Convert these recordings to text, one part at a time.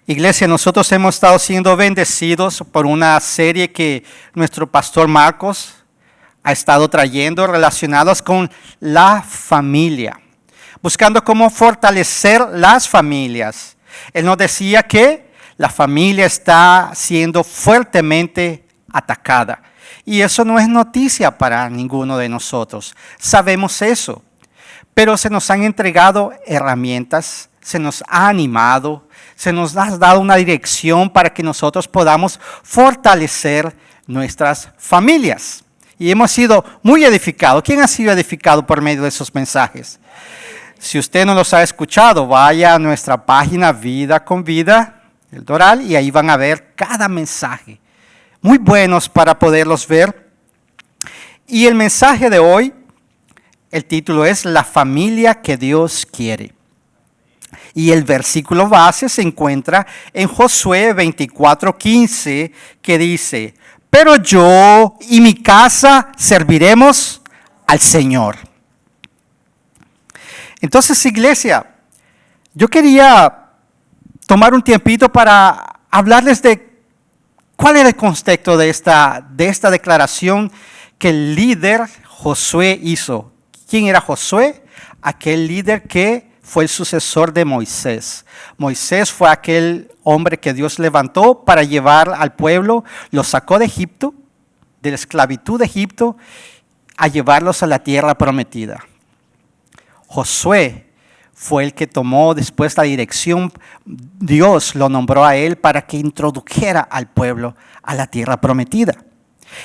Iglesia, nosotros hemos estado siendo bendecidos por una serie que nuestro pastor Marcos ha estado trayendo relacionadas con la familia, buscando cómo fortalecer las familias. Él nos decía que la familia está siendo fuertemente atacada. Y eso no es noticia para ninguno de nosotros. Sabemos eso. Pero se nos han entregado herramientas, se nos ha animado, se nos ha dado una dirección para que nosotros podamos fortalecer nuestras familias. Y hemos sido muy edificados. ¿Quién ha sido edificado por medio de esos mensajes? Si usted no los ha escuchado, vaya a nuestra página Vida con Vida, el Doral, y ahí van a ver cada mensaje. Muy buenos para poderlos ver. Y el mensaje de hoy, el título es La familia que Dios quiere. Y el versículo base se encuentra en Josué 24:15, que dice: pero yo y mi casa serviremos al Señor. Entonces, iglesia, yo quería tomar un tiempito para hablarles de cuál era el contexto de esta declaración que el líder Josué hizo. ¿Quién era Josué? Aquel líder que fue el sucesor de Moisés. Moisés fue aquel hombre que Dios levantó para llevar al pueblo, lo sacó de Egipto, de la esclavitud de Egipto, a llevarlos a la tierra prometida. Josué fue el que tomó después la dirección. Dios lo nombró a él para que introdujera al pueblo a la tierra prometida.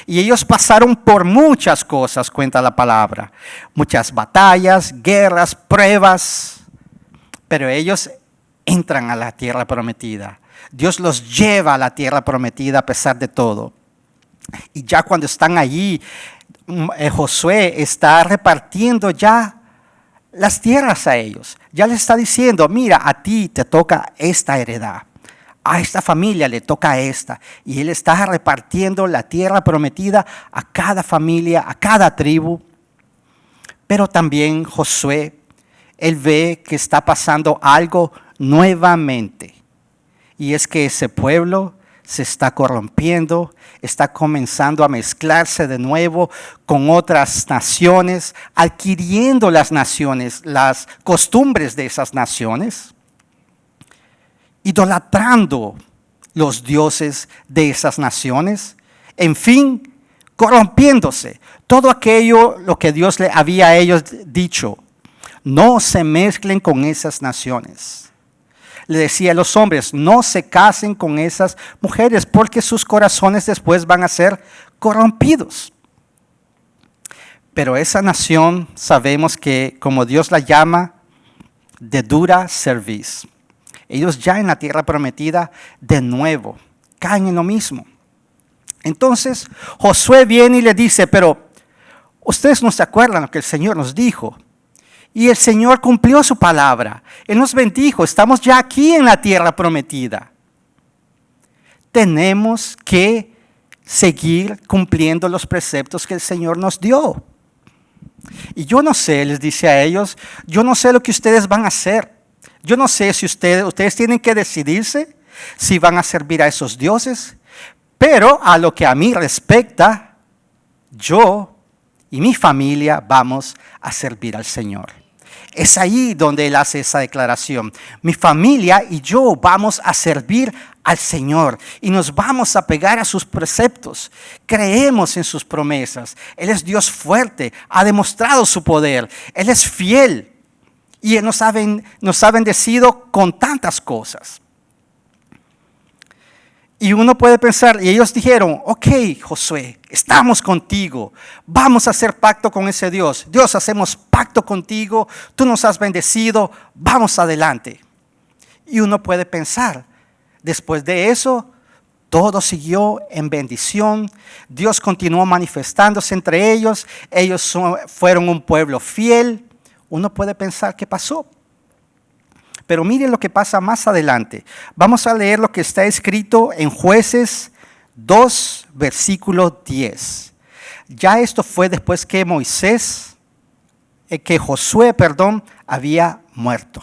Y ellos pasaron por muchas cosas, cuenta la palabra. Muchas batallas, guerras, pruebas. Pero ellos entran a la tierra prometida. Dios los lleva a la tierra prometida a pesar de todo. Y ya cuando están allí, Josué está repartiendo ya las tierras a ellos. Ya les está diciendo: mira, a ti te toca esta heredad. A esta familia le toca esta. Y él está repartiendo la tierra prometida a cada familia, a cada tribu. Pero también Josué, él ve que está pasando algo nuevamente. Y es que ese pueblo se está corrompiendo, está comenzando a mezclarse de nuevo con otras naciones, adquiriendo las naciones, las costumbres de esas naciones, idolatrando los dioses de esas naciones, en fin, corrompiéndose. Todo aquello, lo que Dios le había a ellos dicho: no se mezclen con esas naciones. Le decía a los hombres: no se casen con esas mujeres, porque sus corazones después van a ser corrompidos. Pero esa nación, sabemos que, como Dios la llama, de dura cerviz. Ellos ya en la tierra prometida, de nuevo, caen en lo mismo. Entonces, Josué viene y le dice: pero ustedes no se acuerdan lo que el Señor nos dijo. Y el Señor cumplió su palabra. Él nos bendijo. Estamos ya aquí en la tierra prometida. Tenemos que seguir cumpliendo los preceptos que el Señor nos dio. Y yo no sé, les dice a ellos, yo no sé lo que ustedes van a hacer. Yo no sé si ustedes tienen que decidirse si van a servir a esos dioses. Pero a lo que a mí respecta, yo y mi familia vamos a servir al Señor. Es ahí donde él hace esa declaración. Mi familia y yo vamos a servir al Señor y nos vamos a pegar a sus preceptos. Creemos en sus promesas. Él es Dios fuerte, ha demostrado su poder. Él es fiel y Él nos ha bendecido con tantas cosas. Y uno puede pensar, y ellos dijeron: ok, Josué, estamos contigo, vamos a hacer pacto con ese Dios. Dios, hacemos pacto contigo, tú nos has bendecido, vamos adelante. Y uno puede pensar, después de eso, todo siguió en bendición. Dios continuó manifestándose entre ellos. Ellos fueron un pueblo fiel. Uno puede pensar, ¿qué pasó? Pero miren lo que pasa más adelante. Vamos a leer lo que está escrito en Jueces 2, versículo 10. Ya esto fue después que Josué había muerto.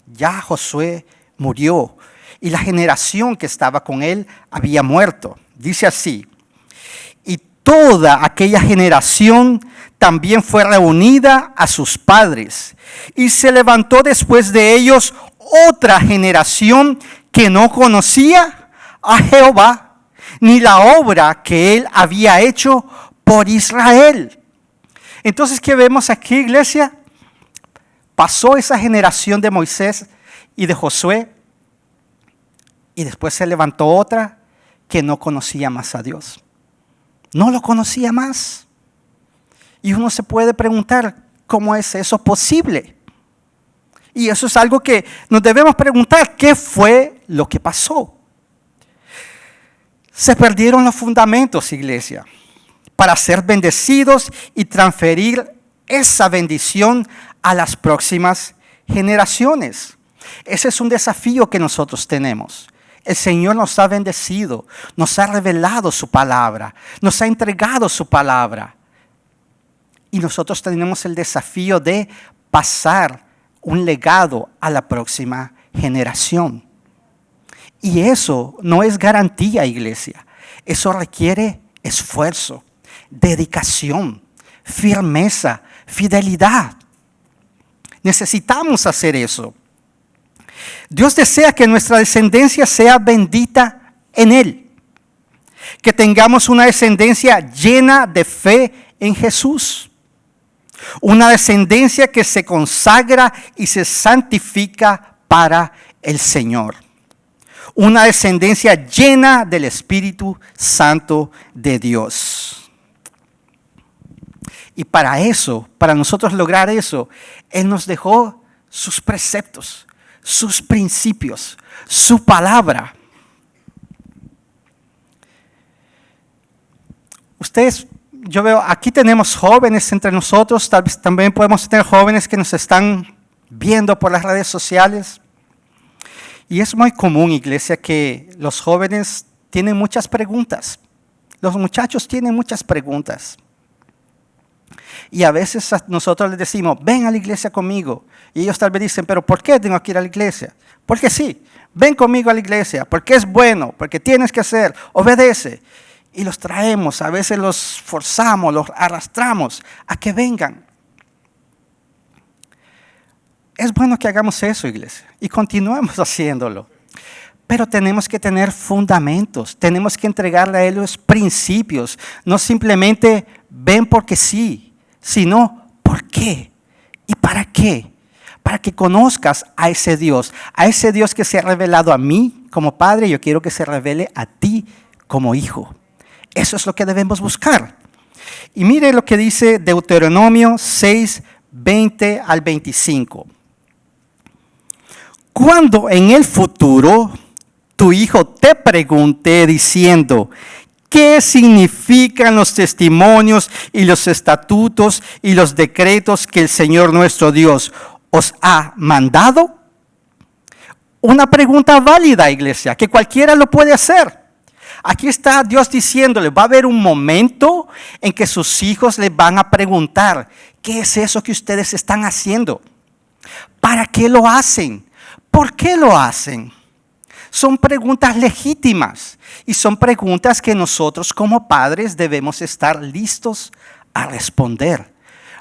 Ya Josué murió. y la generación que estaba con él había muerto. Dice así: y toda aquella generación también fue reunida a sus padres, y se levantó después de ellos otra generación que no conocía a Jehová, ni la obra que él había hecho por Israel. Entonces, ¿qué vemos aquí, iglesia? Pasó esa generación de Moisés y de Josué, y después se levantó otra que no conocía más a Dios. No lo conocía más. Y uno se puede preguntar, ¿cómo es eso posible? Y eso es algo que nos debemos preguntar, ¿qué fue lo que pasó? Se perdieron los fundamentos, iglesia, para ser bendecidos y transferir esa bendición a las próximas generaciones. Ese es un desafío que nosotros tenemos. El Señor nos ha bendecido, nos ha revelado su palabra, nos ha entregado su palabra. Y nosotros tenemos el desafío de pasar un legado a la próxima generación. Y eso no es garantía, iglesia. Eso requiere esfuerzo, dedicación, firmeza, fidelidad. Necesitamos hacer eso. Dios desea que nuestra descendencia sea bendita en Él. Que tengamos una descendencia llena de fe en Jesús. Una descendencia que se consagra y se santifica para el Señor. Una descendencia llena del Espíritu Santo de Dios. Y para eso, para nosotros lograr eso, Él nos dejó sus preceptos, sus principios, su palabra. Ustedes, yo veo, aquí tenemos jóvenes entre nosotros, tal vez también podemos tener jóvenes que nos están viendo por las redes sociales. Y es muy común, iglesia, que los jóvenes tienen muchas preguntas. Los muchachos tienen muchas preguntas. Y a veces nosotros les decimos, ven a la iglesia conmigo. Y ellos tal vez dicen, pero ¿por qué tengo que ir a la iglesia? Porque sí, ven conmigo a la iglesia, porque es bueno, porque tienes que hacer, obedece. Y los traemos, a veces los forzamos, los arrastramos a que vengan. Es bueno que hagamos eso, iglesia, y continuemos haciéndolo. Pero tenemos que tener fundamentos, tenemos que entregarle a ellos principios, no simplemente ven porque sí, sino por qué y para qué. Para que conozcas a ese Dios que se ha revelado a mí como padre, yo quiero que se revele a ti como hijo. Eso es lo que debemos buscar. Y mire lo que dice Deuteronomio 6, 20 al 25. Cuando en el futuro tu hijo te pregunte diciendo, ¿qué significan los testimonios y los estatutos y los decretos que el Señor nuestro Dios os ha mandado? Una pregunta válida, iglesia, que cualquiera lo puede hacer. Aquí está Dios diciéndole, va a haber un momento en que sus hijos les van a preguntar, ¿qué es eso que ustedes están haciendo? ¿Para qué lo hacen? ¿Por qué lo hacen? Son preguntas legítimas y son preguntas que nosotros como padres debemos estar listos a responder.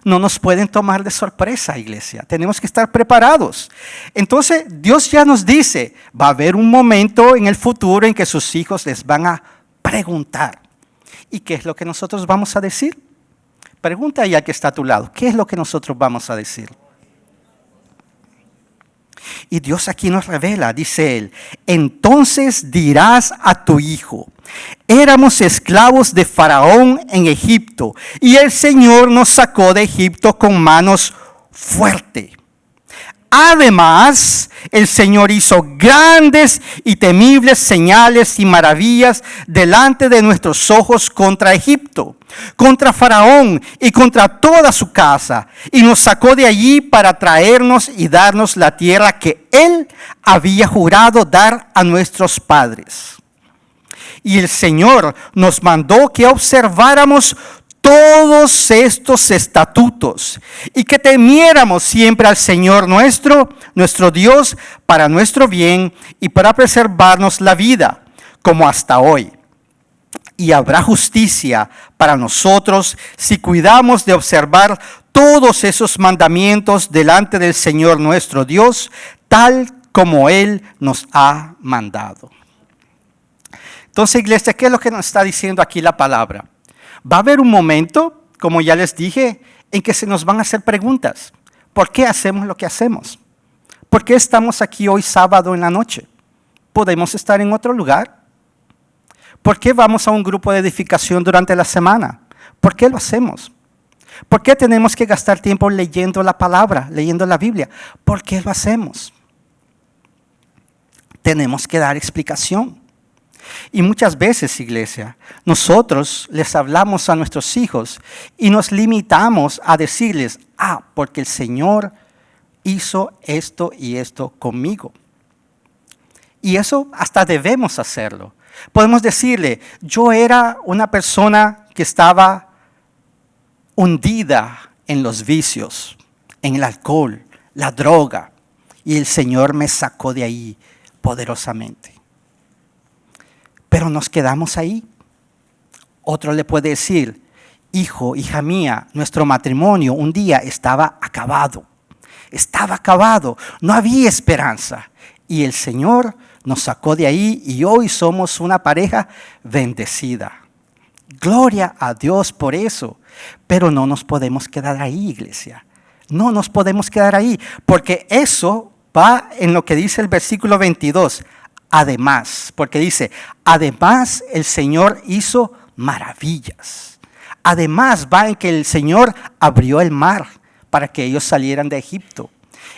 No nos pueden tomar de sorpresa, iglesia. Tenemos que estar preparados. Entonces, Dios ya nos dice, va a haber un momento en el futuro en que sus hijos les van a preguntar. ¿Y qué es lo que nosotros vamos a decir? Pregunta ahí al que está a tu lado, ¿qué es lo que nosotros vamos a decir? Y Dios aquí nos revela, dice Él, entonces dirás a tu hijo, éramos esclavos de Faraón en Egipto, y el Señor nos sacó de Egipto con manos fuertes. Además, el Señor hizo grandes y temibles señales y maravillas delante de nuestros ojos contra Egipto, contra Faraón y contra toda su casa, y nos sacó de allí para traernos y darnos la tierra que Él había jurado dar a nuestros padres. Y el Señor nos mandó que observáramos todos estos estatutos y que temiéramos siempre al Señor nuestro Dios, para nuestro bien y para preservarnos la vida, como hasta hoy. Y habrá justicia para nosotros si cuidamos de observar todos esos mandamientos delante del Señor nuestro Dios, tal como Él nos ha mandado. Entonces, iglesia, ¿qué es lo que nos está diciendo aquí la palabra? Va a haber un momento, como ya les dije, en que se nos van a hacer preguntas. ¿Por qué hacemos lo que hacemos? ¿Por qué estamos aquí hoy sábado en la noche? ¿Podemos estar en otro lugar? ¿Por qué vamos a un grupo de edificación durante la semana? ¿Por qué lo hacemos? ¿Por qué tenemos que gastar tiempo leyendo la palabra, leyendo la Biblia? ¿Por qué lo hacemos? Tenemos que dar explicación. Y muchas veces, iglesia, nosotros les hablamos a nuestros hijos y nos limitamos a decirles, porque el Señor hizo esto y esto conmigo. Y eso hasta debemos hacerlo. Podemos decirle, yo era una persona que estaba hundida en los vicios, en el alcohol, la droga, y el Señor me sacó de ahí poderosamente. Pero nos quedamos ahí. Otro le puede decir, hijo, hija mía, nuestro matrimonio un día estaba acabado. Estaba acabado, no había esperanza. Y el Señor nos sacó de ahí y hoy somos una pareja bendecida. Gloria a Dios por eso. Pero no nos podemos quedar ahí, iglesia. No nos podemos quedar ahí, porque eso va en lo que dice el versículo 22. Además, porque dice, además el Señor hizo maravillas. Además va en que el Señor abrió el mar para que ellos salieran de Egipto.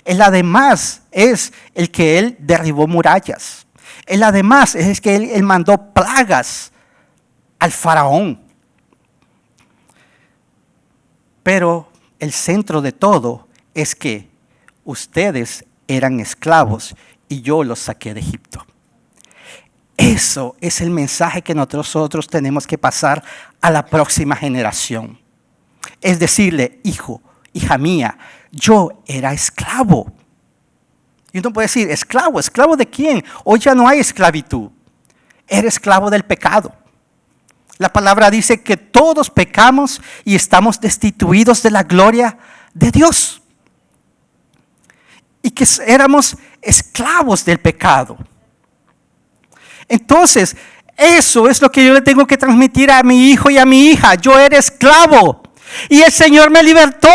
El además es el que Él derribó murallas. El además es que Él mandó plagas al faraón. Pero el centro de todo es que ustedes eran esclavos y yo los saqué de Egipto. Eso es el mensaje que nosotros tenemos que pasar a la próxima generación. Es decirle, hijo, hija mía, yo era esclavo. Y uno puede decir, ¿esclavo? ¿Esclavo de quién? Hoy ya no hay esclavitud. Era esclavo del pecado. La palabra dice que todos pecamos y estamos destituidos de la gloria de Dios. Y que éramos esclavos del pecado. Entonces, eso es lo que yo le tengo que transmitir a mi hijo y a mi hija. Yo era esclavo y el Señor me libertó.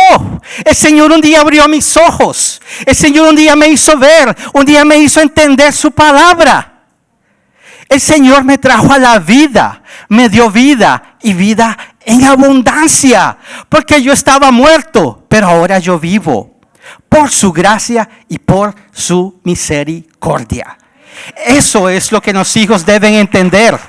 El Señor un día abrió mis ojos. El Señor un día me hizo ver, un día me hizo entender su palabra. El Señor me trajo a la vida, me dio vida y vida en abundancia. Porque yo estaba muerto, pero ahora yo vivo. Por su gracia y por su misericordia. Eso es lo que los hijos deben entender.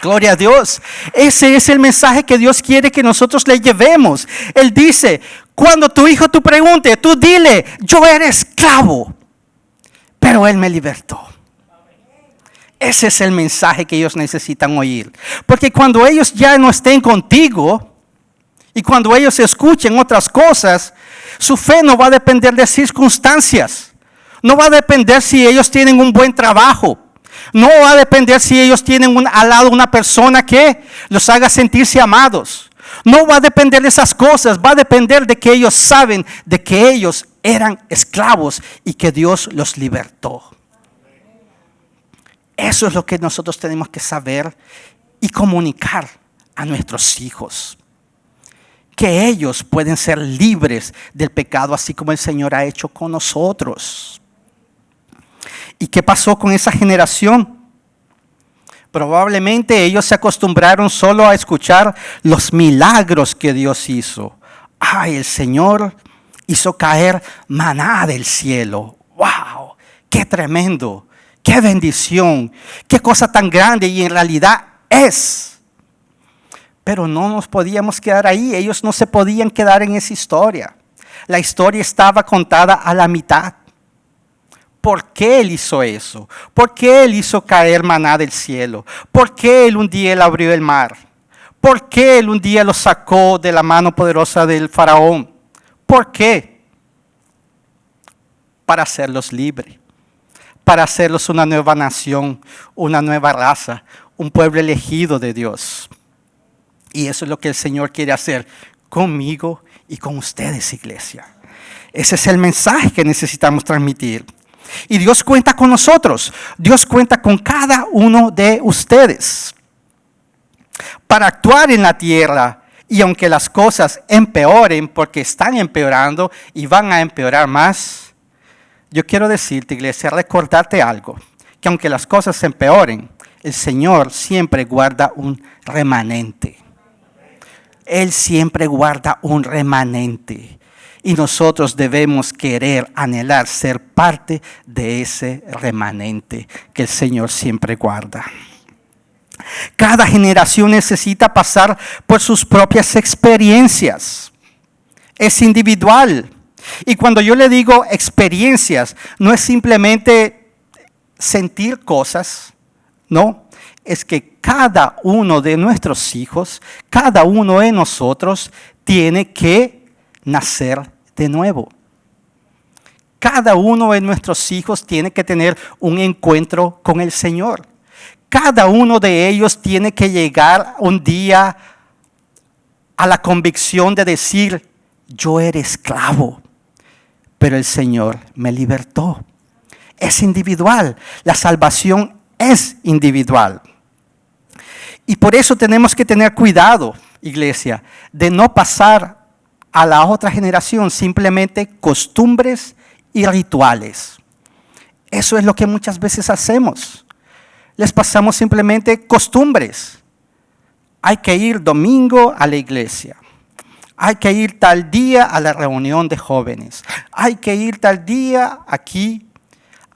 Gloria a Dios. Ese es el mensaje que Dios quiere que nosotros le llevemos. Él dice, cuando tu hijo te pregunte, tú dile, yo era esclavo, pero Él me libertó. Ese es el mensaje que ellos necesitan oír. Porque cuando ellos ya no estén contigo y cuando ellos escuchen otras cosas, su fe no va a depender de circunstancias. No va a depender si ellos tienen un buen trabajo. No va a depender si ellos tienen al lado una persona que los haga sentirse amados. No va a depender de esas cosas. Va a depender de que ellos saben de que ellos eran esclavos y que Dios los libertó. Eso es lo que nosotros tenemos que saber y comunicar a nuestros hijos. Que ellos pueden ser libres del pecado así como el Señor ha hecho con nosotros. ¿Y qué pasó con esa generación? Probablemente ellos se acostumbraron solo a escuchar los milagros que Dios hizo. El Señor hizo caer maná del cielo. ¡Wow! ¡Qué tremendo! ¡Qué bendición! ¡Qué cosa tan grande! Y en realidad es. Pero no nos podíamos quedar ahí. Ellos no se podían quedar en esa historia. La historia estaba contada a la mitad. ¿Por qué Él hizo eso? ¿Por qué Él hizo caer maná del cielo? ¿Por qué Él un día abrió el mar? ¿Por qué Él un día los sacó de la mano poderosa del faraón? ¿Por qué? Para hacerlos libres, para hacerlos una nueva nación, una nueva raza, un pueblo elegido de Dios. Y eso es lo que el Señor quiere hacer conmigo y con ustedes, iglesia. Ese es el mensaje que necesitamos transmitir. Y Dios cuenta con nosotros. Dios cuenta con cada uno de ustedes para actuar en la tierra. Y aunque las cosas empeoren, porque están empeorando y van a empeorar más, yo quiero decirte, iglesia, recordarte algo, que aunque las cosas empeoren, el Señor siempre guarda un remanente. Él siempre guarda un remanente. Y nosotros debemos querer, anhelar ser parte de ese remanente que el Señor siempre guarda. Cada generación necesita pasar por sus propias experiencias. Es individual. Y cuando yo le digo experiencias, no es simplemente sentir cosas, no. Es que cada uno de nuestros hijos, cada uno de nosotros tiene que nacer de nuevo. Cada uno de nuestros hijos tiene que tener un encuentro con el Señor. Cada uno de ellos tiene que llegar un día a la convicción de decir, yo era esclavo, pero el Señor me libertó. Es individual. La salvación es individual. Y por eso tenemos que tener cuidado, iglesia, de no pasar a la otra generación simplemente costumbres y rituales. Eso es lo que muchas veces hacemos. Les pasamos simplemente costumbres. Hay que ir domingo a la iglesia. Hay que ir tal día a la reunión de jóvenes. Hay que ir tal día aquí.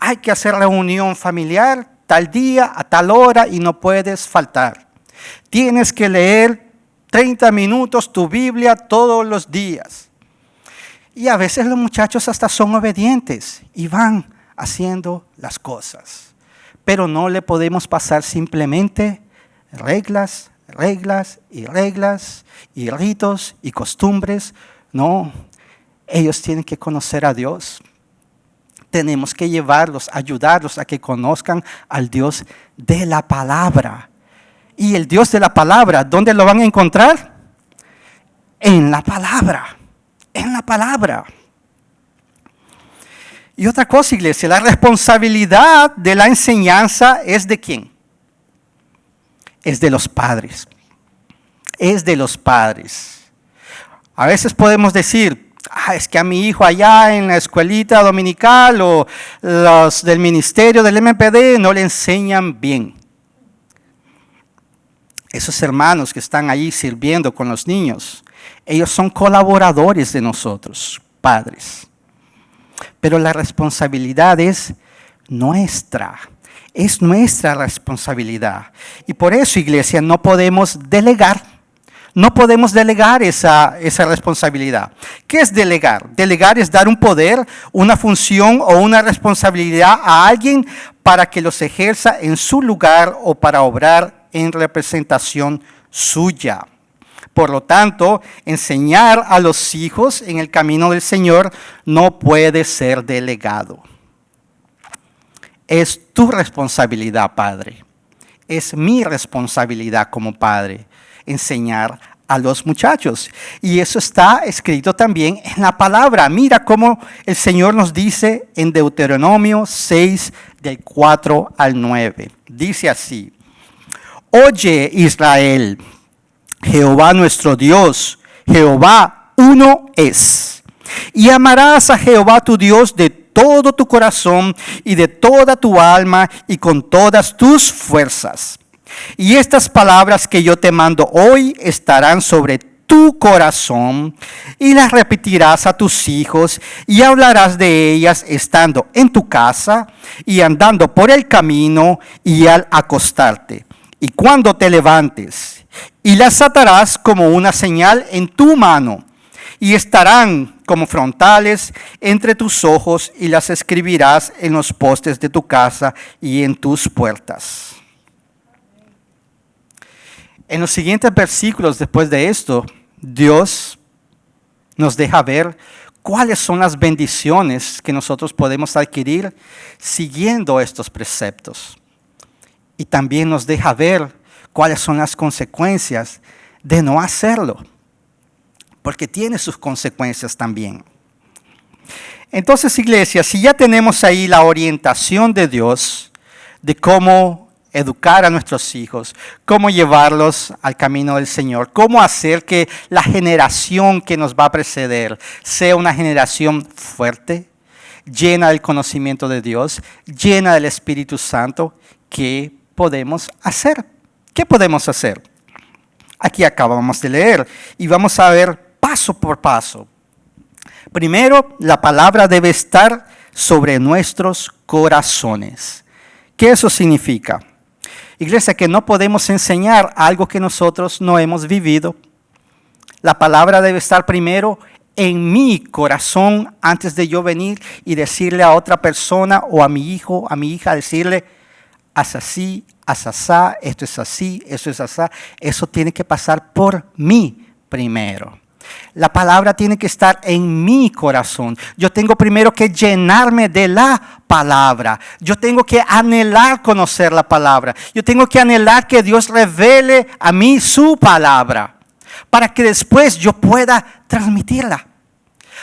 Hay que hacer reunión familiar tal día a tal hora y no puedes faltar. Tienes que leer 30 minutos tu Biblia todos los días. Y a veces los muchachos hasta son obedientes y van haciendo las cosas. Pero no le podemos pasar simplemente reglas y ritos y costumbres. No, ellos tienen que conocer a Dios. Tenemos que llevarlos, ayudarlos a que conozcan al Dios de la palabra. Y el Dios de la palabra, ¿dónde lo van a encontrar? En la palabra, en la palabra. Y otra cosa, iglesia, la responsabilidad de la enseñanza es ¿de quién? Es de los padres. Es de los padres. A veces podemos decir, es que a mi hijo allá en la escuelita dominical o los del ministerio del MPD no le enseñan bien. Esos hermanos que están allí sirviendo con los niños, ellos son colaboradores de nosotros, padres. Pero la responsabilidad es nuestra responsabilidad. Y por eso, iglesia, no podemos delegar esa responsabilidad. ¿Qué es delegar? Delegar es dar un poder, una función o una responsabilidad a alguien para que los ejerza en su lugar o para obrar en representación suya. Por lo tanto, enseñar a los hijos en el camino del Señor no puede ser delegado. Es tu responsabilidad, padre. Es mi responsabilidad como padre enseñar a los muchachos. Y eso está escrito también en la palabra. Mira cómo el Señor nos dice en Deuteronomio 6, del 4 al 9. Dice así: Oye, Israel, Jehová nuestro Dios, Jehová uno es. Y amarás a Jehová tu Dios de todo tu corazón y de toda tu alma y con todas tus fuerzas. Y estas palabras que yo te mando hoy estarán sobre tu corazón y las repetirás a tus hijos y hablarás de ellas estando en tu casa y andando por el camino y al acostarte. Y cuando te levantes, y las atarás como una señal en tu mano, y estarán como frontales entre tus ojos, y las escribirás en los postes de tu casa y en tus puertas. En los siguientes versículos después de esto, Dios nos deja ver cuáles son las bendiciones que nosotros podemos adquirir siguiendo estos preceptos. Y también nos deja ver cuáles son las consecuencias de no hacerlo, porque tiene sus consecuencias también. Entonces, iglesia, si ya tenemos ahí la orientación de Dios, de cómo educar a nuestros hijos, cómo llevarlos al camino del Señor, cómo hacer que la generación que nos va a preceder sea una generación fuerte, llena del conocimiento de Dios, llena del Espíritu Santo, ¿qué podemos hacer? ¿Qué podemos hacer? Aquí acabamos de leer y vamos a ver paso por paso. Primero, la palabra debe estar sobre nuestros corazones. ¿Qué eso significa? Iglesia, que no podemos enseñar algo que nosotros no hemos vivido. La palabra debe estar primero en mi corazón antes de yo venir y decirle a otra persona o a mi hijo, a mi hija, decirle, haz así, haz asá, esto es así, eso es asá. Eso tiene que pasar por mí primero. La palabra tiene que estar en mi corazón. Yo tengo primero que llenarme de la palabra. Yo tengo que anhelar conocer la palabra. Yo tengo que anhelar que Dios revele a mí su palabra, para que después yo pueda transmitirla.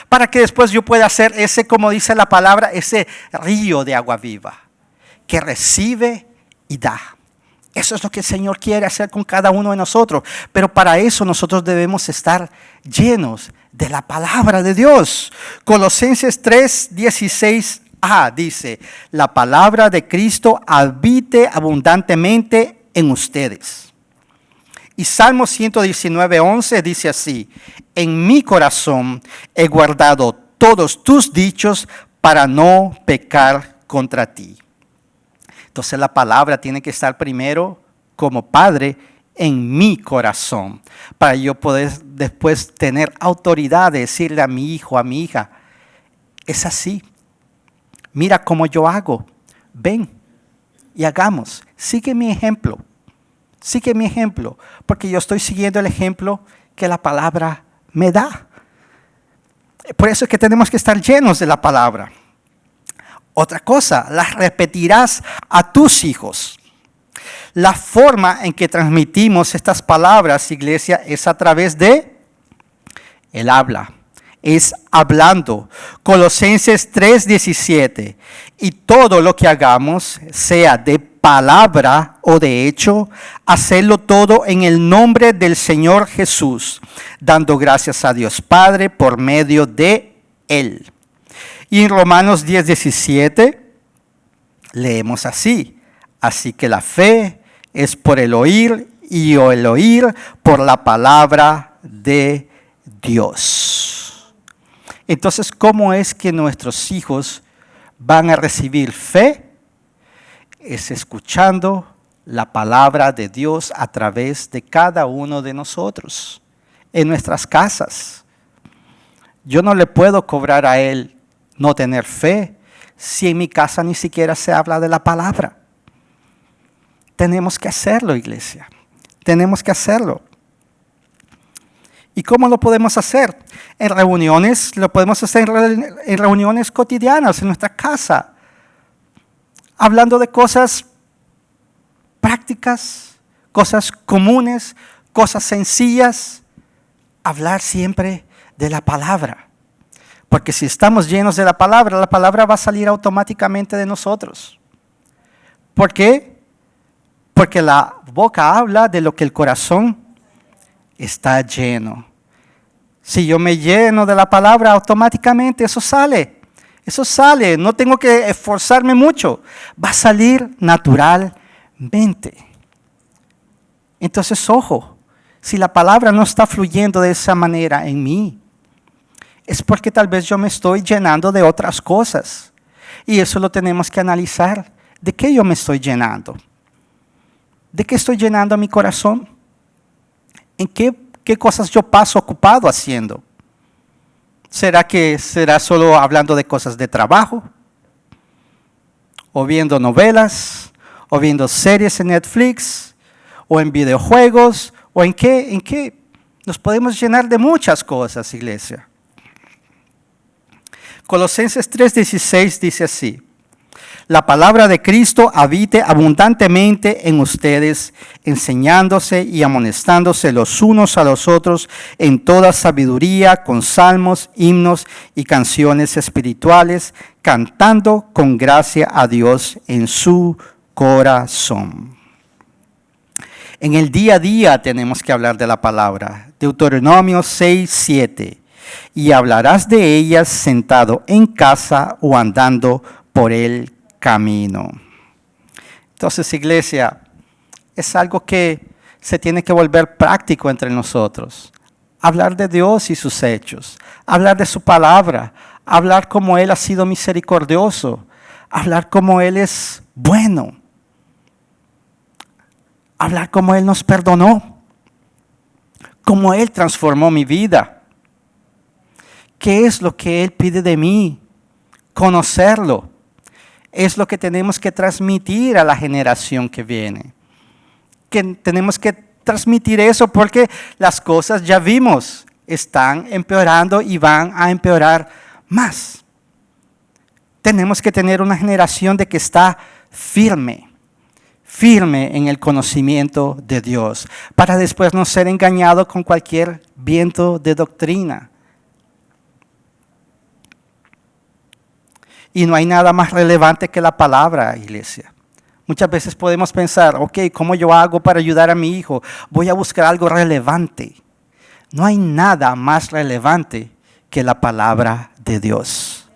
Para que después yo pueda hacer ese, como dice la palabra, ese río de agua viva, que recibe y da. Eso es lo que el Señor quiere hacer con cada uno de nosotros. Pero para eso nosotros debemos estar llenos de la palabra de Dios. Colosenses 3:16a dice, la palabra de Cristo habite abundantemente en ustedes. Y Salmo 119:11 dice así, en mi corazón he guardado todos tus dichos para no pecar contra ti. Entonces la palabra tiene que estar primero como padre en mi corazón, para yo poder después tener autoridad de decirle a mi hijo, a mi hija, es así, mira cómo yo hago, ven y hagamos, sigue mi ejemplo, porque yo estoy siguiendo el ejemplo que la palabra me da. Por eso es que tenemos que estar llenos de la palabra. Otra cosa, las repetirás a tus hijos. La forma en que transmitimos estas palabras, iglesia, es a través de el habla. Es hablando. Colosenses 3:17. Y todo lo que hagamos, sea de palabra o de hecho, hacedlo todo en el nombre del Señor Jesús, dando gracias a Dios Padre por medio de Él. Y en Romanos 10:17 leemos así, así que la fe es por el oír y el oír por la palabra de Dios. Entonces, ¿cómo es que nuestros hijos van a recibir fe? Es escuchando la palabra de Dios a través de cada uno de nosotros, en nuestras casas. Yo no le puedo cobrar a él no tener fe si en mi casa ni siquiera se habla de la palabra. Tenemos que hacerlo, iglesia. Tenemos que hacerlo. ¿Y cómo lo podemos hacer? En reuniones, lo podemos hacer en reuniones cotidianas, en nuestra casa. Hablando de cosas prácticas, cosas comunes, cosas sencillas. Hablar siempre de la palabra. Porque si estamos llenos de la palabra va a salir automáticamente de nosotros. ¿Por qué? Porque la boca habla de lo que el corazón está lleno. Si yo me lleno de la palabra, automáticamente eso sale. Eso sale, no tengo que esforzarme mucho. Va a salir naturalmente. Entonces, ojo, si la palabra no está fluyendo de esa manera en mí, es porque tal vez yo me estoy llenando de otras cosas. Y eso lo tenemos que analizar. ¿De qué yo me estoy llenando? ¿De qué estoy llenando mi corazón? ¿En qué cosas yo paso ocupado haciendo? ¿Será solo hablando de cosas de trabajo? ¿O viendo novelas? ¿O viendo series en Netflix? o en videojuegos, o en qué nos podemos llenar de muchas cosas, iglesia. Colosenses 3:16 dice así: la palabra de Cristo habite abundantemente en ustedes, enseñándose y amonestándose los unos a los otros en toda sabiduría, con salmos, himnos y canciones espirituales, cantando con gracia a Dios en su corazón. En el día a día tenemos que hablar de la palabra. Deuteronomio 6:7. Y hablarás de ellas sentado en casa o andando por el camino. Entonces, iglesia, es algo que se tiene que volver práctico entre nosotros. Hablar de Dios y sus hechos, hablar de su palabra, hablar como Él ha sido misericordioso, hablar como Él es bueno, hablar como Él nos perdonó, como Él transformó mi vida. ¿Qué es lo que Él pide de mí? Conocerlo. Es lo que tenemos que transmitir a la generación que viene. Que tenemos que transmitir eso porque las cosas ya vimos, están empeorando y van a empeorar más. Tenemos que tener una generación de que está firme en el conocimiento de Dios, para después no ser engañado con cualquier viento de doctrina. Y no hay nada más relevante que la palabra, iglesia. Muchas veces podemos pensar, ok, ¿cómo yo hago para ayudar a mi hijo? Voy a buscar algo relevante. No hay nada más relevante que la palabra de Dios.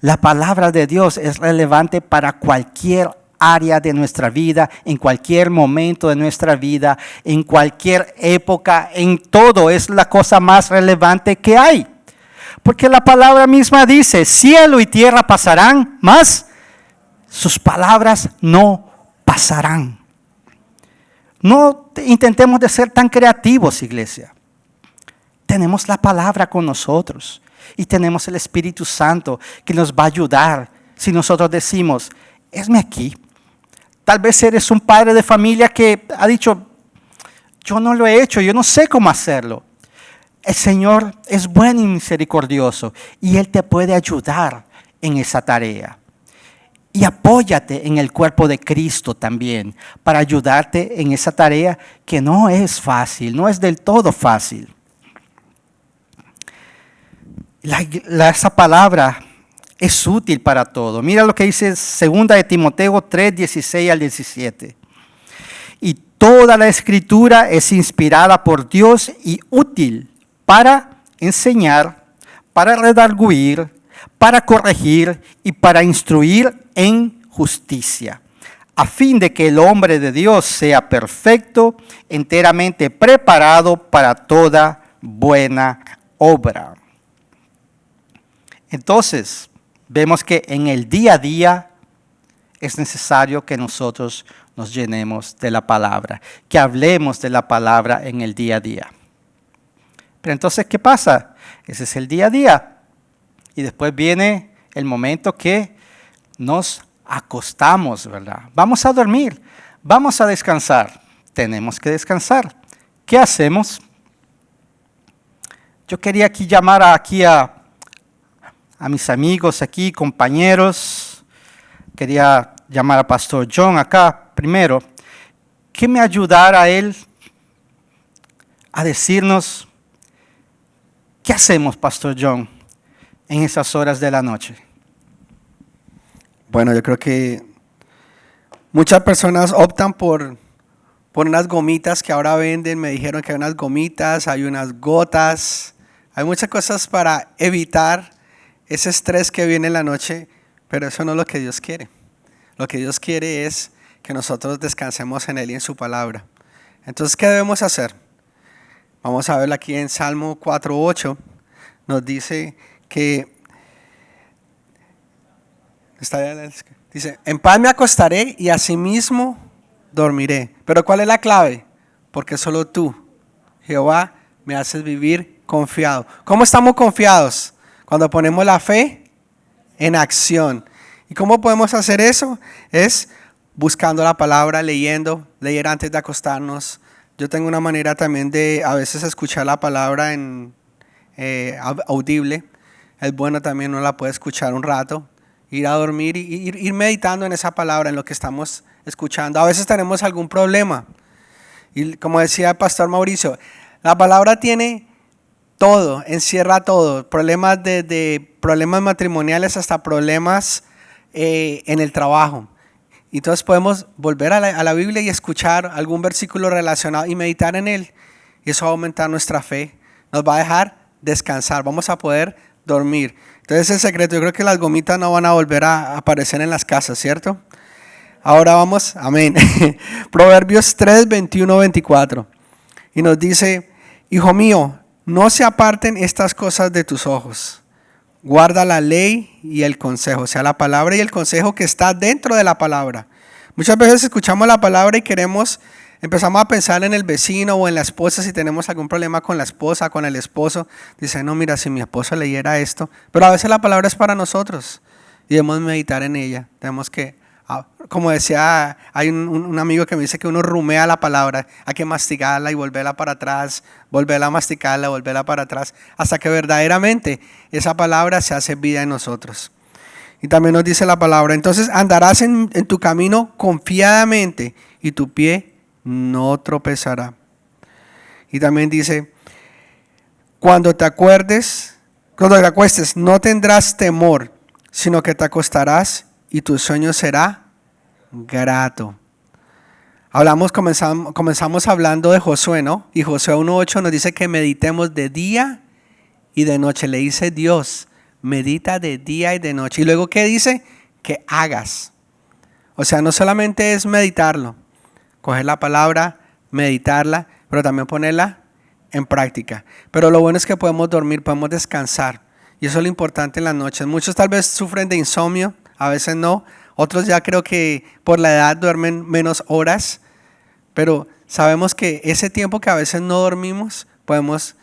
La palabra de Dios es relevante para cualquier área de nuestra vida, en cualquier momento de nuestra vida, en cualquier época, en todo. Es la cosa más relevante que hay. Porque la palabra misma dice, cielo y tierra pasarán, mas sus palabras no pasarán. No intentemos de ser tan creativos, iglesia. Tenemos la palabra con nosotros y tenemos el Espíritu Santo que nos va a ayudar si nosotros decimos, esme aquí. Tal vez eres un padre de familia que ha dicho, yo no lo he hecho, yo no sé cómo hacerlo. El Señor es bueno y misericordioso y Él te puede ayudar en esa tarea. Y apóyate en el cuerpo de Cristo también para ayudarte en esa tarea que no es fácil, no es del todo fácil. Esa palabra es útil para todo. Mira lo que dice 2 de Timoteo 3:16 al 17. Y toda la Escritura es inspirada por Dios y útil para enseñar, para redarguir, para corregir y para instruir en justicia, a fin de que el hombre de Dios sea perfecto, enteramente preparado para toda buena obra. Entonces, vemos que en el día a día es necesario que nosotros nos llenemos de la palabra, que hablemos de la palabra en el día a día. Pero entonces, ¿qué pasa? Ese es el día a día. Y después viene el momento que nos acostamos, ¿verdad? Vamos a dormir, vamos a descansar. Tenemos que descansar. ¿Qué hacemos? Yo quería llamar a mis amigos aquí, compañeros. Quería llamar a Pastor John acá primero, que me ayudara a él a decirnos, ¿qué hacemos, Pastor John, en esas horas de la noche? Bueno, yo creo que muchas personas optan por unas gomitas que ahora venden. Me dijeron que hay unas gomitas, hay unas gotas, hay muchas cosas para evitar ese estrés que viene en la noche, pero eso no es lo que Dios quiere. Lo que Dios quiere es que nosotros descansemos en Él y en su palabra. Entonces, ¿qué debemos hacer? Vamos a verlo aquí en Salmo 4:8. Nos dice que dice, en paz me acostaré y asimismo dormiré. Pero ¿cuál es la clave? Porque solo tú, Jehová, me haces vivir confiado. ¿Cómo estamos confiados? Cuando ponemos la fe en acción. ¿Y cómo podemos hacer eso? Es buscando la palabra, leer antes de acostarnos. Yo tengo una manera también de a veces escuchar la palabra en audible. Es bueno también, uno la puede escuchar un rato, ir a dormir y ir meditando en esa palabra, en lo que estamos escuchando. A veces tenemos algún problema. Y como decía el pastor Mauricio, la palabra tiene todo, encierra todo. Problemas de problemas matrimoniales hasta problemas en el trabajo. Entonces podemos volver a la Biblia y escuchar algún versículo relacionado y meditar en él. Y eso va a aumentar nuestra fe. Nos va a dejar descansar. Vamos a poder dormir. Entonces el secreto, yo creo que las gomitas no van a volver a aparecer en las casas, ¿cierto? Ahora vamos, amén. Proverbios 3, 21, 24. Y nos dice, hijo mío, no se aparten estas cosas de tus ojos. Guarda la ley y el consejo, o sea, la palabra y el consejo que está dentro de la palabra. Muchas veces escuchamos la palabra y empezamos a pensar en el vecino o en la esposa, si tenemos algún problema con la esposa, con el esposo. Dice, no, mira, si mi esposo leyera esto. Pero a veces la palabra es para nosotros y debemos meditar en ella. Tenemos que, como decía, hay un amigo que me dice que uno rumea la palabra, hay que masticarla y volverla para atrás, volverla a masticarla, volverla para atrás, hasta que verdaderamente esa palabra se hace vida en nosotros. Y también nos dice la palabra, entonces andarás en tu camino confiadamente y tu pie no tropezará. Y también dice, cuando te acuestes, no tendrás temor, sino que te acostarás y tu sueño será grato. Comenzamos hablando de Josué, ¿no? Y Josué 1:8 nos dice que meditemos de día y de noche. Le dice Dios, medita de día y de noche. Y luego, ¿qué dice? Que hagas. O sea, no solamente es meditarlo, coger la palabra, meditarla, pero también ponerla en práctica. Pero lo bueno es que podemos dormir, podemos descansar. Y eso es lo importante en las noches. Muchos tal vez sufren de insomnio, a veces no. Otros ya creo que por la edad duermen menos horas. Pero sabemos que ese tiempo que a veces no dormimos, podemos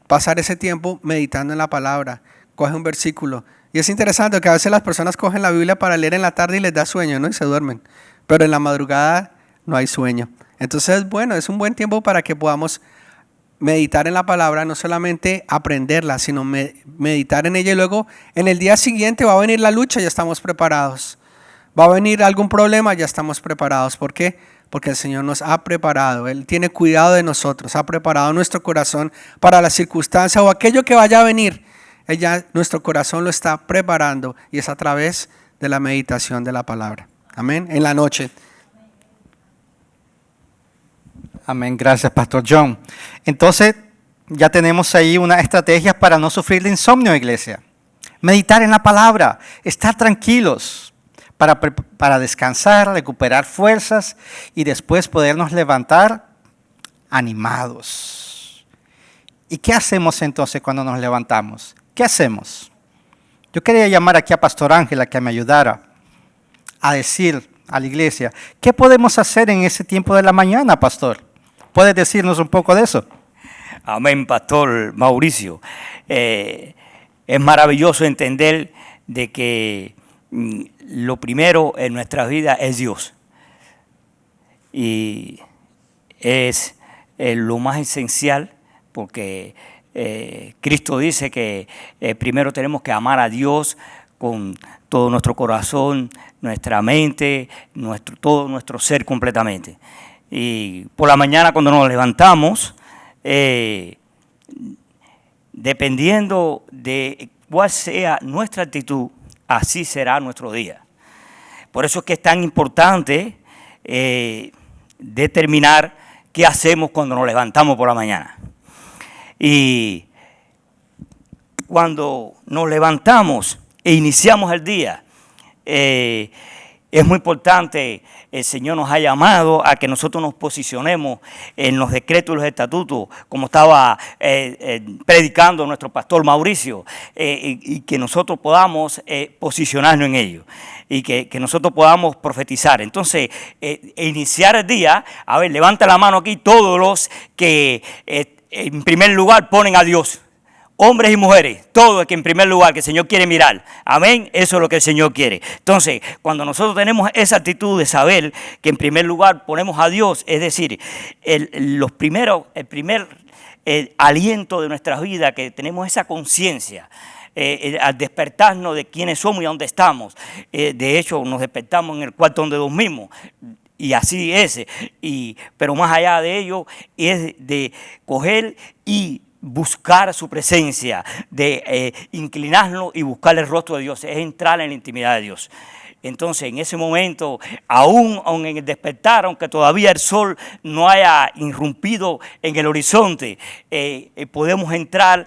pasar ese tiempo meditando en la palabra. Coge un versículo. Y es interesante que a veces las personas cogen la Biblia para leer en la tarde y les da sueño, ¿no? Y se duermen. Pero en la madrugada no hay sueño. Entonces, bueno, es un buen tiempo para que podamos meditar en la palabra, no solamente aprenderla, sino meditar en ella, y luego en el día siguiente va a venir la lucha, ya estamos preparados. Va a venir algún problema, ya estamos preparados. ¿Por qué? Porque el Señor nos ha preparado, Él tiene cuidado de nosotros, ha preparado nuestro corazón para la circunstancia o aquello que vaya a venir. Nuestro corazón lo está preparando y es a través de la meditación de la palabra. Amén, en la noche. Amén, gracias Pastor John. Entonces ya tenemos ahí unas estrategias para no sufrir de insomnio, iglesia. Meditar en la palabra, estar tranquilos para descansar, recuperar fuerzas y después podernos levantar animados. ¿Y qué hacemos entonces cuando nos levantamos? ¿Qué hacemos? Yo quería llamar aquí a Pastor Ángel a que me ayudara a decir a la iglesia, ¿qué podemos hacer en ese tiempo de la mañana, pastor? ¿Puedes decirnos un poco de eso? Amén, Pastor Mauricio. Es maravilloso entender de que lo primero en nuestra vida es Dios. Y es lo más esencial porque Cristo dice que primero tenemos que amar a Dios con todo nuestro corazón, nuestra mente, todo nuestro ser completamente. Y por la mañana cuando nos levantamos, dependiendo de cuál sea nuestra actitud, así será nuestro día. Por eso es que es tan importante determinar qué hacemos cuando nos levantamos por la mañana. Y cuando nos levantamos e iniciamos el día, es muy importante, el Señor nos ha llamado a que nosotros nos posicionemos en los decretos y los estatutos, como estaba predicando nuestro pastor Mauricio, y que nosotros podamos posicionarnos en ellos y que nosotros podamos profetizar. Entonces, iniciar el día, a ver, levanta la mano aquí todos los que en primer lugar ponen a Dios. hombres y mujeres, todo es que en primer lugar que el Señor quiere mirar. Amén, eso es lo que el Señor quiere. Entonces, cuando nosotros tenemos esa actitud de saber que en primer lugar ponemos a Dios, es decir, el primer aliento de nuestras vidas, que tenemos esa conciencia, al despertarnos de quiénes somos y a dónde estamos. De hecho, nos despertamos en el cuarto donde dormimos. Y así es. Pero más allá de ello, es de coger y buscar su presencia, de inclinarnos y buscar el rostro de Dios, es entrar en la intimidad de Dios. Entonces, en ese momento, aún en el despertar, aunque todavía el sol no haya irrumpido en el horizonte, podemos entrar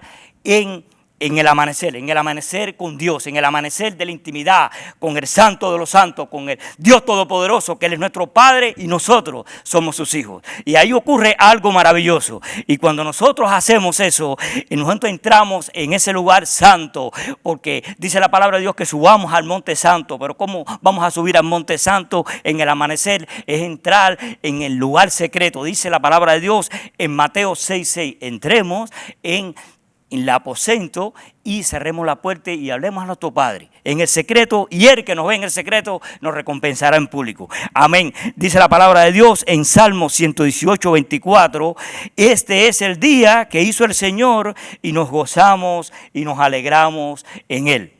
en el amanecer con Dios, en el amanecer de la intimidad, con el Santo de los Santos, con el Dios Todopoderoso, que Él es nuestro Padre y nosotros somos sus hijos. Y ahí ocurre algo maravilloso. Y cuando nosotros hacemos eso, nosotros entramos en ese lugar santo, porque dice la palabra de Dios que subamos al monte santo. Pero ¿cómo vamos a subir al monte santo en el amanecer? Es entrar en el lugar secreto. Dice la palabra de Dios en Mateo 6:6, entremos en el aposento y cerremos la puerta y hablemos a nuestro Padre en el secreto, y Él que nos ve en el secreto nos recompensará en público. Amén. Dice la palabra de Dios en Salmo 118:24, este es el día que hizo el Señor y nos gozamos y nos alegramos en Él.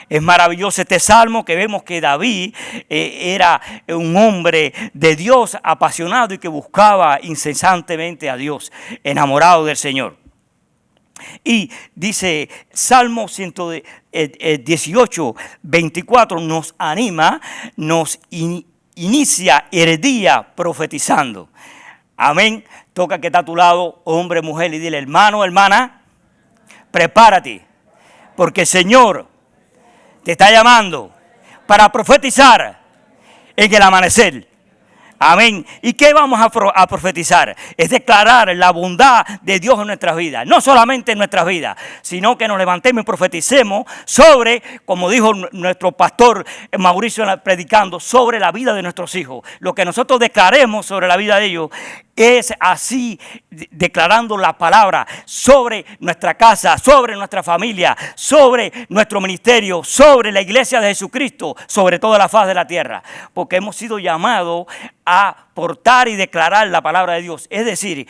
Es maravilloso este salmo, que vemos que David era un hombre de Dios, apasionado y que buscaba incesantemente a Dios, enamorado del Señor. Y dice Salmo 118:24, nos anima, nos inicia el día profetizando. Amén. Toca que está a tu lado, hombre, mujer, y dile, hermano, hermana, prepárate, porque el Señor te está llamando para profetizar en el amanecer. Amén. ¿Y qué vamos a profetizar? Es declarar la bondad de Dios en nuestras vidas. No solamente en nuestras vidas, sino que nos levantemos y profeticemos sobre, como dijo nuestro pastor Mauricio predicando, sobre la vida de nuestros hijos. Lo que nosotros declaremos sobre la vida de ellos es así, declarando la palabra sobre nuestra casa, sobre nuestra familia, sobre nuestro ministerio, sobre la iglesia de Jesucristo, sobre toda la faz de la tierra. Porque hemos sido llamados a portar y declarar la palabra de Dios. Es decir,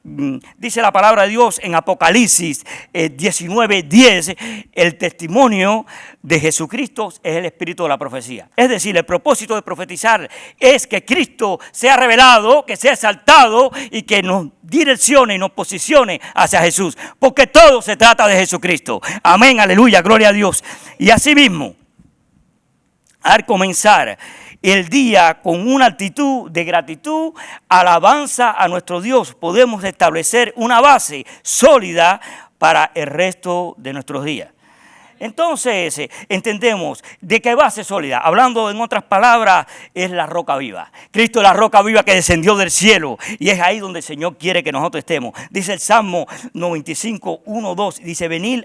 dice la palabra de Dios en Apocalipsis 19:10, el testimonio de Jesucristo es el espíritu de la profecía. Es decir, el propósito de profetizar es que Cristo sea revelado, que sea exaltado y que nos direccione y nos posicione hacia Jesús. Porque todo se trata de Jesucristo. Amén, aleluya, gloria a Dios. Y asimismo, al comenzar el día con una actitud de gratitud, alabanza a nuestro Dios, podemos establecer una base sólida para el resto de nuestros días. Entonces, entendemos de qué base sólida. Hablando en otras palabras, es la roca viva. Cristo es la roca viva que descendió del cielo, y es ahí donde el Señor quiere que nosotros estemos. Dice el Salmo 95:1-2, dice, venid,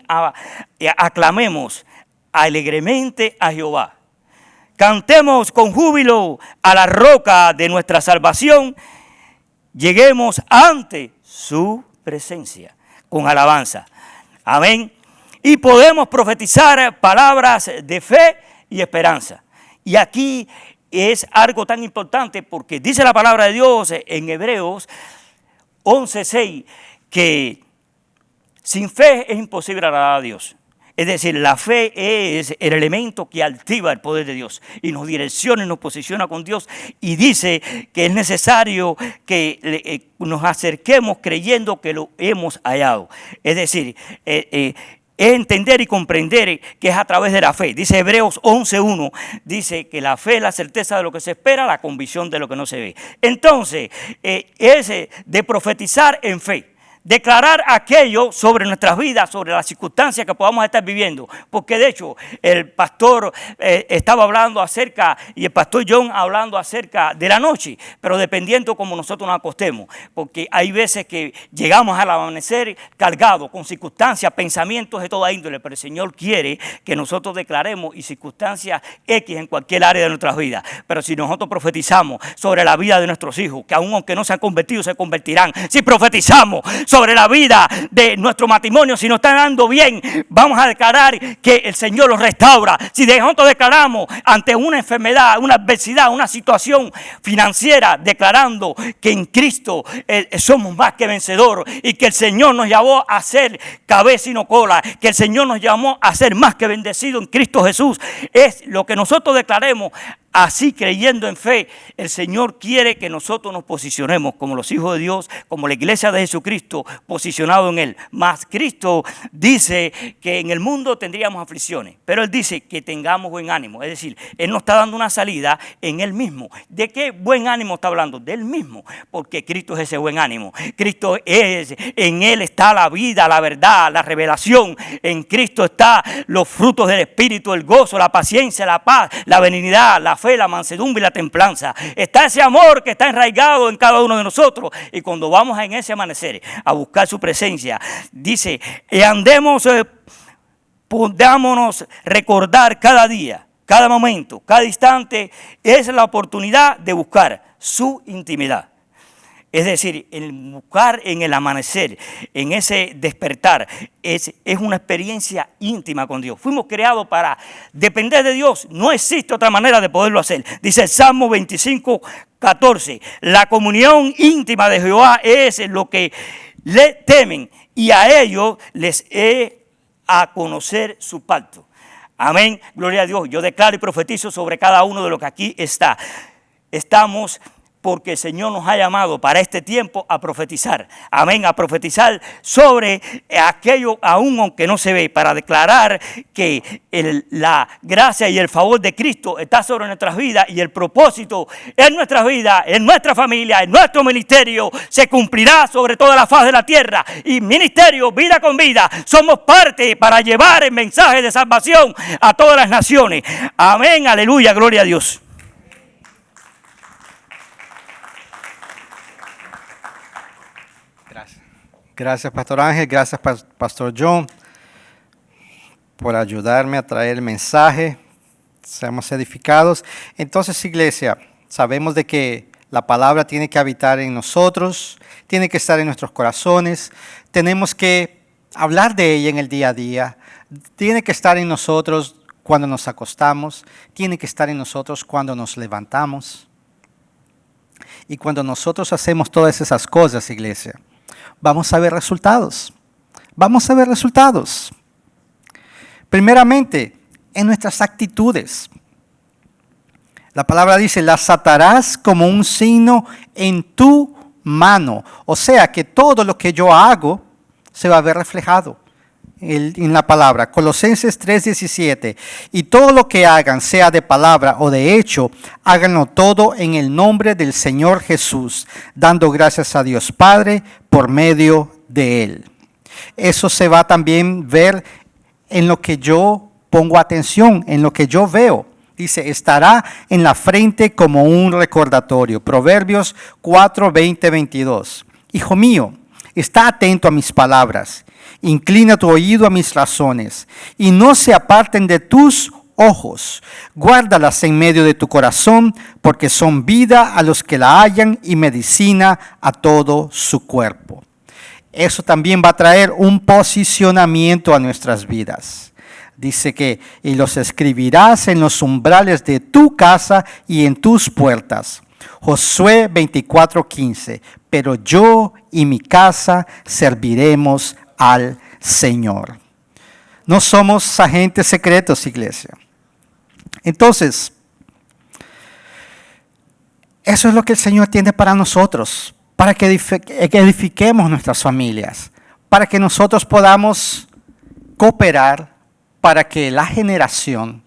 aclamemos alegremente a Jehová. Cantemos con júbilo a la roca de nuestra salvación. Lleguemos ante su presencia con alabanza. Amén. Y podemos profetizar palabras de fe y esperanza. Y aquí es algo tan importante porque dice la palabra de Dios en Hebreos 11:6 que sin fe es imposible agradar a Dios. Es decir, la fe es el elemento que activa el poder de Dios y nos direcciona y nos posiciona con Dios. Y dice que es necesario que nos acerquemos creyendo que lo hemos hallado. Es decir, es entender y comprender que es a través de la fe. Dice Hebreos 11:1, dice que la fe es la certeza de lo que se espera, la convicción de lo que no se ve. Entonces, es de profetizar en fe. Declarar aquello sobre nuestras vidas, sobre las circunstancias que podamos estar viviendo. Porque de hecho el pastor estaba hablando acerca, y el pastor John hablando acerca de la noche, pero dependiendo cómo nosotros nos acostemos. Porque hay veces que llegamos al amanecer cargados con circunstancias, pensamientos de toda índole, pero el Señor quiere que nosotros declaremos y circunstancias X en cualquier área de nuestras vidas. Pero si nosotros profetizamos sobre la vida de nuestros hijos, que aun aunque no se han convertido, se convertirán. Si profetizamos sobre la vida de nuestro matrimonio, si no están andando bien, vamos a declarar que el Señor los restaura. Si nosotros declaramos ante una enfermedad, una adversidad, una situación financiera, declarando que en Cristo somos más que vencedores y que el Señor nos llamó a ser cabeza y no cola, que el Señor nos llamó a ser más que bendecidos en Cristo Jesús, es lo que nosotros declaremos. Así, creyendo en fe, el Señor quiere que nosotros nos posicionemos como los hijos de Dios, como la iglesia de Jesucristo, posicionado en Él. Mas Cristo dice que en el mundo tendríamos aflicciones, pero Él dice que tengamos buen ánimo. Es decir, Él nos está dando una salida en Él mismo. ¿De qué buen ánimo está hablando? De Él mismo, porque Cristo es ese buen ánimo. Cristo es, en Él está la vida, la verdad, la revelación. En Cristo está los frutos del Espíritu, el gozo, la paciencia, la paz, la benignidad, la fe, la mansedumbre y la templanza. Está ese amor que está enraigado en cada uno de nosotros. Y cuando vamos en ese amanecer a buscar su presencia, dice, andemos, podámonos recordar cada día, cada momento, cada instante, es la oportunidad de buscar su intimidad. Es decir, el buscar en el amanecer, en ese despertar, es una experiencia íntima con Dios. Fuimos creados para depender de Dios. No existe otra manera de poderlo hacer. Dice el Salmo 25, 14. La comunión íntima de Jehová es lo que le temen y a ellos les he a conocer su pacto. Amén. Gloria a Dios. Yo declaro y profetizo sobre cada uno de los que aquí está. Estamos porque el Señor nos ha llamado para este tiempo a profetizar. Amén, a profetizar sobre aquello aún aunque no se ve, para declarar que la gracia y el favor de Cristo está sobre nuestras vidas y el propósito en nuestras vidas, en nuestra familia, en nuestro ministerio, se cumplirá sobre toda la faz de la tierra. Y ministerio, vida con vida, somos parte para llevar el mensaje de salvación a todas las naciones. Amén, aleluya, gloria a Dios. Gracias, Pastor Ángel. Gracias, Pastor John, por ayudarme a traer el mensaje. Seamos edificados. Entonces, iglesia, sabemos de que la palabra tiene que habitar en nosotros, tiene que estar en nuestros corazones. Tenemos que hablar de ella en el día a día. Tiene que estar en nosotros cuando nos acostamos. Tiene que estar en nosotros cuando nos levantamos. Y cuando nosotros hacemos todas esas cosas, iglesia, vamos a ver resultados. Vamos a ver resultados. Primeramente, en nuestras actitudes. La palabra dice, las atarás como un signo en tu mano. O sea que todo lo que yo hago se va a ver reflejado en la palabra. Colosenses 3:17. Y todo lo que hagan, sea de palabra o de hecho, háganlo todo en el nombre del Señor Jesús, dando gracias a Dios Padre por medio de Él. Eso se va también ver en lo que yo pongo atención, en lo que yo veo. Dice, estará en la frente como un recordatorio. Proverbios 4:20-22. Hijo mío, está atento a mis palabras. Inclina tu oído a mis razones, y no se aparten de tus ojos. Guárdalas en medio de tu corazón, porque son vida a los que la hallan y medicina a todo su cuerpo. Eso también va a traer un posicionamiento a nuestras vidas. Dice que, y los escribirás en los umbrales de tu casa y en tus puertas. Josué 24:15. Pero yo y mi casa serviremos al Señor. No somos agentes secretos, iglesia. Entonces, eso es lo que el Señor tiene para nosotros, para que edifiquemos nuestras familias, para que nosotros podamos cooperar, para que la generación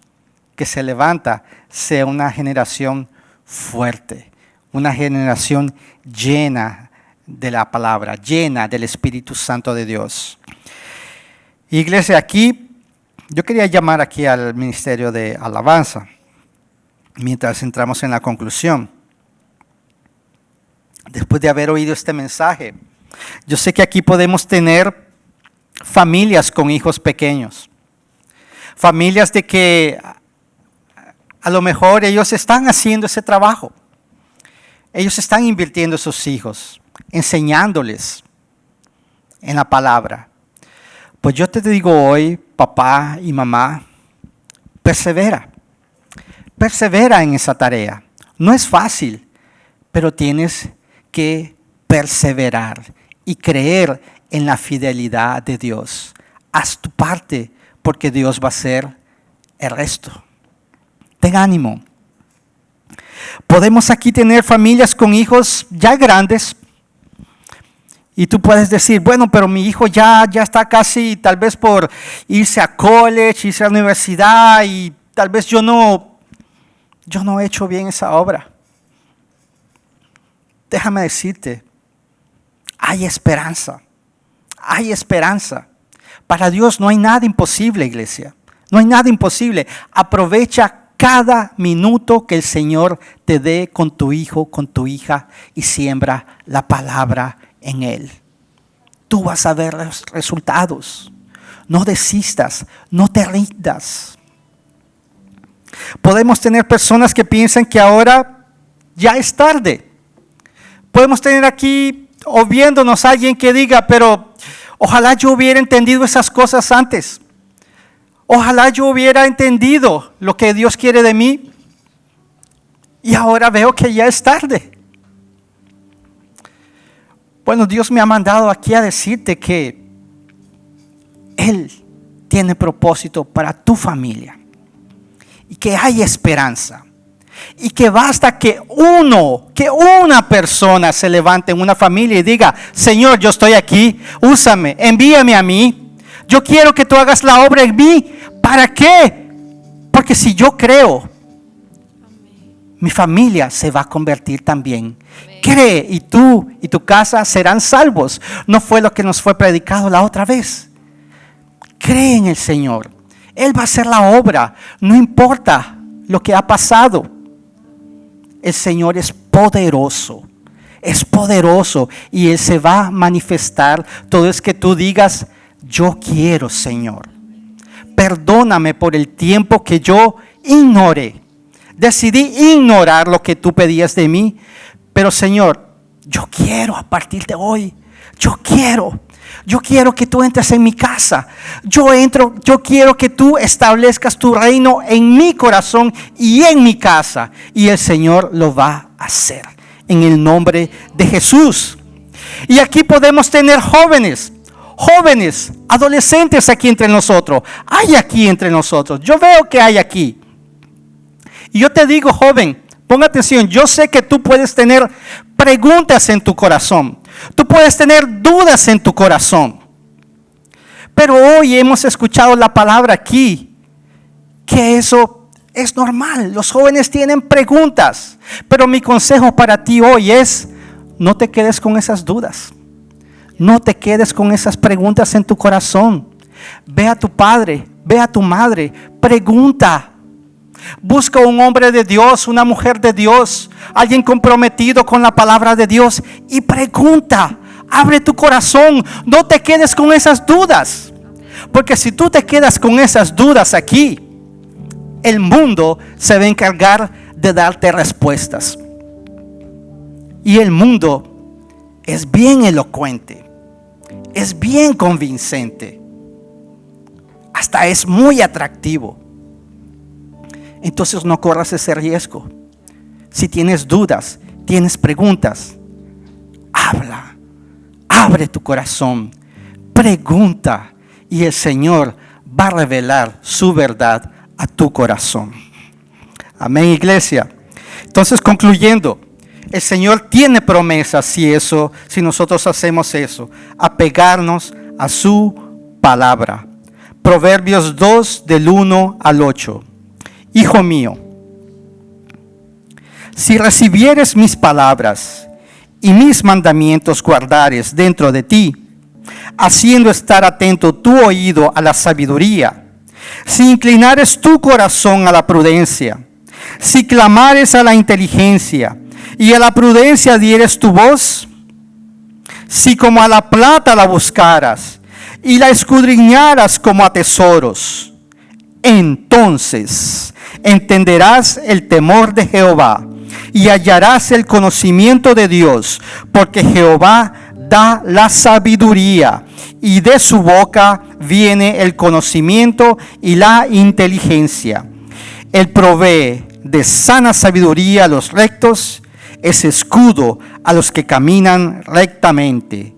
que se levanta sea una generación fuerte, una generación llena de la palabra, llena del Espíritu Santo de Dios. Iglesia, aquí yo quería llamar aquí al ministerio de alabanza mientras entramos en la conclusión. Después de haber oído este mensaje, yo sé que aquí podemos tener familias con hijos pequeños, familias de que a lo mejor ellos están haciendo ese trabajo, ellos están invirtiendo en sus hijos, enseñándoles, en la palabra. Pues yo te digo hoy, papá y mamá, persevera. Persevera en esa tarea. No es fácil, pero tienes que perseverar y creer en la fidelidad de Dios. Haz tu parte, porque Dios va a hacer el resto. Ten ánimo. Podemos aquí tener familias con hijos ya grandes. Y tú puedes decir, bueno, pero mi hijo ya está casi tal vez por irse a college, irse a la universidad y tal vez yo no he hecho bien esa obra. Déjame decirte, hay esperanza. Hay esperanza. Para Dios no hay nada imposible, iglesia. No hay nada imposible. Aprovecha cada minuto que el Señor te dé con tu hijo, con tu hija y siembra la palabra en él. Tú vas a ver los resultados. No desistas, no te rindas. Podemos tener personas que piensan que ahora ya es tarde. Podemos tener aquí o viéndonos alguien que diga, pero ojalá yo hubiera entendido esas cosas antes. Ojalá yo hubiera entendido lo que Dios quiere de mí. Y ahora veo que ya es tarde. Bueno, Dios me ha mandado aquí a decirte que Él tiene propósito para tu familia. Y que hay esperanza. Y que basta que una persona se levante en una familia y diga, Señor, yo estoy aquí, úsame, envíame a mí. Yo quiero que tú hagas la obra en mí. ¿Para qué? Porque si yo creo, mi familia se va a convertir también. Cree y tú y tu casa serán salvos. No fue lo que nos fue predicado la otra vez. Cree en el Señor. Él va a hacer la obra. No importa lo que ha pasado. El Señor es poderoso. Es poderoso y Él se va a manifestar. Todo es que tú digas, yo quiero, Señor. Perdóname por el tiempo que yo ignoré. Decidí ignorar lo que tú pedías de mí. Pero Señor, yo quiero a partir de hoy. Yo quiero que tú entres en mi casa. Yo quiero que tú establezcas tu reino en mi corazón y en mi casa. Y el Señor lo va a hacer en el nombre de Jesús. Y aquí podemos tener jóvenes, adolescentes aquí entre nosotros. Hay aquí entre nosotros. Yo veo que hay aquí. Y yo te digo, joven, ponga atención. Yo sé que tú puedes tener preguntas en tu corazón. Tú puedes tener dudas en tu corazón. Pero hoy hemos escuchado la palabra aquí, que eso es normal. Los jóvenes tienen preguntas. Pero mi consejo para ti hoy es, no te quedes con esas dudas. No te quedes con esas preguntas en tu corazón. Ve a tu padre, ve a tu madre, pregunta. Busca un hombre de Dios, una mujer de Dios, alguien comprometido con la palabra de Dios y pregunta. Abre tu corazón, no te quedes con esas dudas. Porque si tú te quedas con esas dudas aquí, el mundo se va a encargar de darte respuestas. Y el mundo es bien elocuente, es bien convincente, hasta es muy atractivo. Entonces no corras ese riesgo. Si tienes dudas, tienes preguntas, habla, abre tu corazón, pregunta y el Señor va a revelar su verdad a tu corazón. Amén, iglesia. Entonces, concluyendo, el Señor tiene promesas si nosotros hacemos eso, apegarnos a su palabra. Proverbios 2 del 1 al 8. Hijo mío, si recibieres mis palabras y mis mandamientos guardares dentro de ti, haciendo estar atento tu oído a la sabiduría, si inclinares tu corazón a la prudencia, si clamares a la inteligencia y a la prudencia dieres tu voz, si como a la plata la buscaras y la escudriñaras como a tesoros, entonces entenderás el temor de Jehová y hallarás el conocimiento de Dios, porque Jehová da la sabiduría, y de su boca viene el conocimiento y la inteligencia. Él provee de sana sabiduría a los rectos, es escudo a los que caminan rectamente.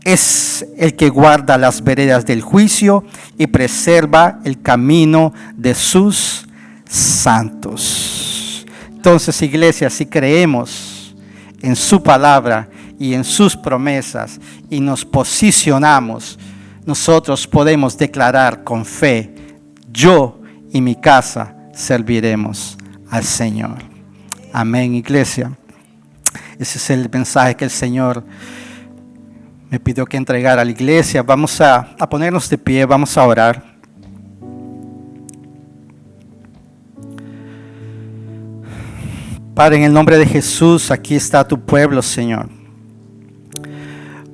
Es el que guarda las veredas del juicio y preserva el camino de sus santos. Entonces, iglesia, si creemos en su palabra y en sus promesas y nos posicionamos, nosotros podemos declarar con fe: yo y mi casa serviremos al Señor. Amén, iglesia. Ese es el mensaje que el Señor me pidió que entregara a la iglesia. Vamos a ponernos de pie, vamos a orar. Padre, en el nombre de Jesús, aquí está tu pueblo, Señor.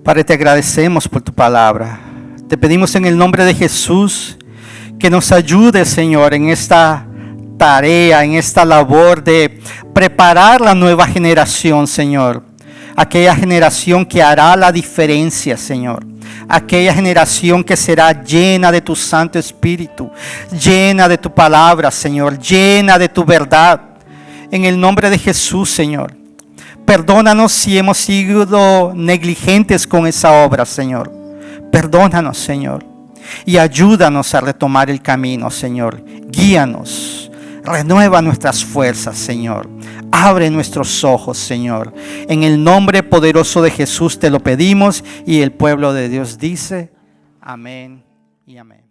Padre, te agradecemos por tu palabra. Te pedimos en el nombre de Jesús que nos ayude, Señor, en esta tarea, en esta labor de preparar la nueva generación, Señor. Aquella generación que hará la diferencia, Señor. Aquella generación que será llena de tu Santo Espíritu, llena de tu palabra, Señor, llena de tu verdad. En el nombre de Jesús, Señor. Perdónanos si hemos sido negligentes con esa obra, Señor. Perdónanos, Señor. Y ayúdanos a retomar el camino, Señor. Guíanos. Renueva nuestras fuerzas, Señor. Abre nuestros ojos, Señor. En el nombre poderoso de Jesús te lo pedimos. Y el pueblo de Dios dice: amén y amén.